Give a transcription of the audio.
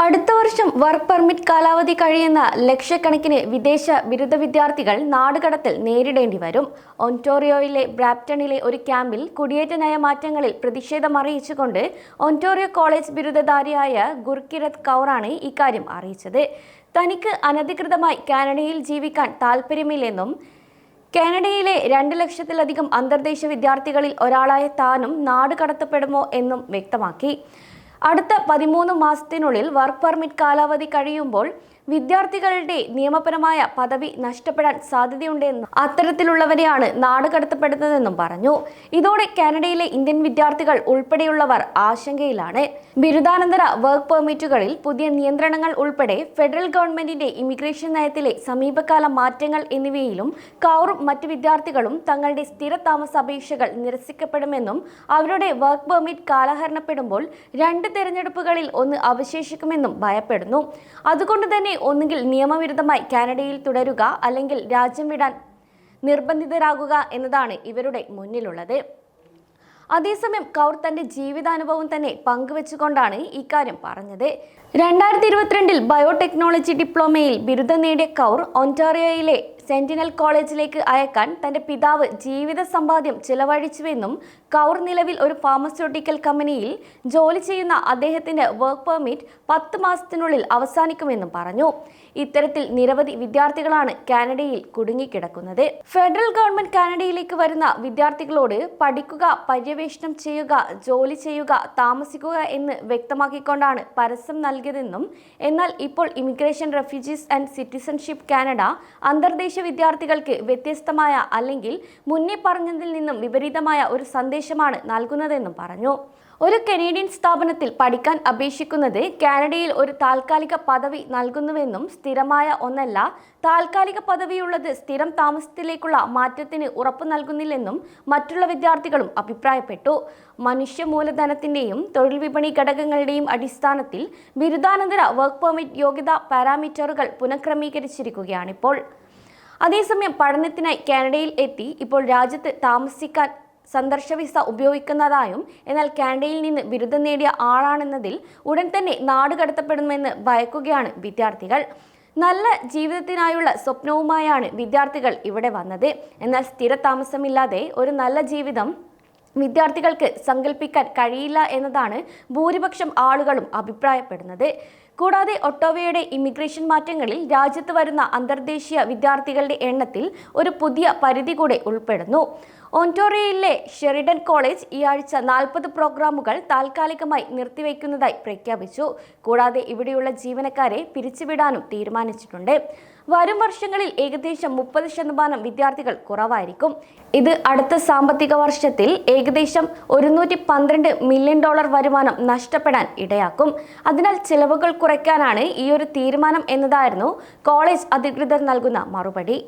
അടുത്ത വർഷം work permit കാലാവധി കഴിയുന്ന ലക്ഷക്കണക്കിന് വിദേശ ബിരുദ വിദ്യാർത്ഥികൾ നാടുകടത്തൽ നേരിടേണ്ടി വരും. ഒന്റോറിയോയിലെ ബ്രാപ്റ്റണിലെ ഒരു ക്യാമ്പിൽ കുടിയേറ്റ നയമാറ്റങ്ങളിൽ പ്രതിഷേധം അറിയിച്ചുകൊണ്ട് ഒന്റോറിയോ കോളേജ് ബിരുദധാരിയായ ഗുർകിരത് കൗറാണ് ഇക്കാര്യം അറിയിച്ചത്. തനിക്ക് അനധികൃതമായി കാനഡയിൽ ജീവിക്കാൻ താൽപ്പര്യമില്ലെന്നും കാനഡയിലെ 2 ലക്ഷത്തിലധികം അന്തർദേശീയ വിദ്യാർത്ഥികളിൽ ഒരാളായ താനും നാട് കടത്തപ്പെടുമോ എന്നും വ്യക്തമാക്കി. അടുത്ത 13 മാസത്തിനുള്ളിൽ വർക്ക് പെർമിറ്റ് കാലാവധി കഴിയുമ്പോൾ വിദ്യാർത്ഥികളുടെ നിയമപരമായ പദവി നഷ്ടപ്പെടാൻ സാധ്യതയുണ്ടെന്നും അത്തരത്തിലുള്ളവരെയാണ് നാട് കടത്തപ്പെടുന്നതെന്നും പറഞ്ഞു. ഇതോടെ കാനഡയിലെ ഇന്ത്യൻ വിദ്യാർത്ഥികൾ ഉൾപ്പെടെയുള്ളവർ ആശങ്കയിലാണ്. ബിരുദാനന്തര വർക്ക് പെർമിറ്റുകളിൽ പുതിയ നിയന്ത്രണങ്ങൾ ഉൾപ്പെടെ ഫെഡറൽ ഗവൺമെന്റിന്റെ ഇമിഗ്രേഷൻ നയത്തിലെ സമീപകാല മാറ്റങ്ങൾ എന്നിവയിലും കൗറും മറ്റ് വിദ്യാർത്ഥികളും തങ്ങളുടെ സ്ഥിര താമസ അപേക്ഷകൾ നിരസിക്കപ്പെടുമെന്നും അവരുടെ വർക്ക് പെർമിറ്റ് കാലഹരണപ്പെടുമ്പോൾ 2 തെരഞ്ഞെടുപ്പുകളിൽ ഒന്ന് അവശേഷിക്കുമെന്നും ഭയപ്പെടുന്നു. അതുകൊണ്ട് തന്നെ ഒന്നുകിൽ നിയമവിരുദ്ധമായി കാനഡയിൽ തുടരുക അല്ലെങ്കിൽ രാജ്യം വിടാൻ നിർബന്ധിതരാകുക എന്നതാണ് ഇവരുടെ മുന്നിലുള്ളത്. അതേസമയം കൗർ തന്റെ ജീവിതാനുഭവം തന്നെ പങ്കുവെച്ചുകൊണ്ടാണ് ഇക്കാര്യം പറഞ്ഞത്. 2022 ബയോടെക്നോളജി ഡിപ്ലോമയിൽ ബിരുദം നേടിയ കൗർ ഒന്റാറിയോയിലെ സെന്റിനൽ കോളേജിലേക്ക് അയക്കാൻ തന്റെ പിതാവ് ജീവിത സമ്പാദ്യം ചിലവഴിച്ചുവെന്നും കൗർ നിലവിൽ ഒരു ഫാർമസ്യൂട്ടിക്കൽ കമ്പനിയിൽ ജോലി ചെയ്യുന്ന അദ്ദേഹത്തിന്റെ വർക്ക് പെർമിറ്റ് 10 മാസത്തിനുള്ളിൽ അവസാനിക്കുമെന്നും പറഞ്ഞു. ഇത്തരത്തിൽ നിരവധി വിദ്യാർത്ഥികളാണ് കാനഡയിൽ കുടുങ്ങിക്കിടക്കുന്നത്. ഫെഡറൽ ഗവൺമെന്റ് കാനഡയിലേക്ക് വരുന്ന വിദ്യാർത്ഥികളോട് പഠിക്കുക, പര്യവേഷണം ചെയ്യുക, ജോലി ചെയ്യുക, താമസിക്കുക എന്ന് വ്യക്തമാക്കിക്കൊണ്ടാണ് പരസ്യം നൽകിയതെന്നും എന്നാൽ ഇപ്പോൾ immigration, refugees and citizenship Canada അന്തർദേശീയ വിദ്യാർത്ഥികൾക്ക് വ്യത്യസ്തമായ അല്ലെങ്കിൽ മുന്നേ പറഞ്ഞതിൽ നിന്നും വിപരീതമായ ഒരു സന്ദേശമാണ് നൽകുന്നതെന്നും പറഞ്ഞു. ഒരു കനേഡിയൻ സ്ഥാപനത്തിൽ പഠിക്കാൻ അപേക്ഷിക്കുന്നത് കാനഡയിൽ ഒരു താൽക്കാലിക പദവി നൽകുന്നുവെന്നും സ്ഥിരമായ ഒന്നല്ല. താൽക്കാലിക പദവിയുള്ളത് സ്ഥിരം താമസത്തിലേക്കുള്ള മാറ്റത്തിന് ഉറപ്പു നൽകുന്നില്ലെന്നും മറ്റുള്ള വിദ്യാർത്ഥികളും അഭിപ്രായപ്പെട്ടു. മനുഷ്യ മൂലധനത്തിന്റെയും തൊഴിൽ വിപണി ഘടകങ്ങളുടെയും അടിസ്ഥാനത്തിൽ ബിരുദാനന്തര വർക്ക് പെർമിറ്റ് യോഗ്യതാ പാരാമീറ്ററുകൾ പുനഃക്രമീകരിച്ചിരിക്കുകയാണിപ്പോൾ. അതേസമയം പഠനത്തിനായി കാനഡയിൽ എത്തി ഇപ്പോൾ രാജ്യത്ത് താമസിക്കാൻ സന്ദർശന വിസ ഉപയോഗിക്കുന്നതായും എന്നാൽ കാനഡയിൽ നിന്ന് ബിരുദം നേടിയ ആളാണെന്നതിൽ ഉടൻ തന്നെ നാട് കടത്തപ്പെടുമെന്ന് ഭയക്കുകയാണ് വിദ്യാർത്ഥികൾ. നല്ല ജീവിതത്തിനായുള്ള സ്വപ്നവുമായാണ് വിദ്യാർത്ഥികൾ ഇവിടെ വന്നത്. എന്നാൽ സ്ഥിര താമസമില്ലാതെ ഒരു നല്ല ജീവിതം വിദ്യാർത്ഥികൾക്ക് സങ്കല്പിക്കാൻ കഴിയില്ല എന്നതാണ് ഭൂരിപക്ഷം ആളുകളും അഭിപ്രായപ്പെടുന്നത്. കൂടാതെ ഒട്ടോവയുടെ ഇമിഗ്രേഷൻ മാറ്റങ്ങളിൽ രാജ്യത്ത് വരുന്ന അന്തർദേശീയ വിദ്യാർത്ഥികളുടെ എണ്ണത്തിൽ ഒരു പുതിയ പരിധി കൂടെ ഉൾപ്പെടുന്നു. ഒന്റോറിയോയിലെ ഷെറിഡൻ കോളേജ് ഈ ആഴ്ച 40 പ്രോഗ്രാമുകൾ താൽക്കാലികമായി നിർത്തിവെക്കുന്നതായി പ്രഖ്യാപിച്ചു. കൂടാതെ ഇവിടെയുള്ള ജീവനക്കാരെ പിരിച്ചുവിടാനും തീരുമാനിച്ചിട്ടുണ്ട്. വരും വർഷങ്ങളിൽ ഏകദേശം 30% വിദ്യാർത്ഥികൾ കുറവായിരിക്കും. ഇത് അടുത്ത സാമ്പത്തിക വർഷത്തിൽ ഏകദേശം $112 മില്യൺ വരുമാനം നഷ്ടപ്പെടാൻ ഇടയാക്കും. അതിനാൽ ചെലവുകൾ കുറയ്ക്കാനാണ് ഈ ഒരു തീരുമാനം എന്നതായിരുന്നു കോളേജ് അധികൃതർ നൽകുന്ന മറുപടി.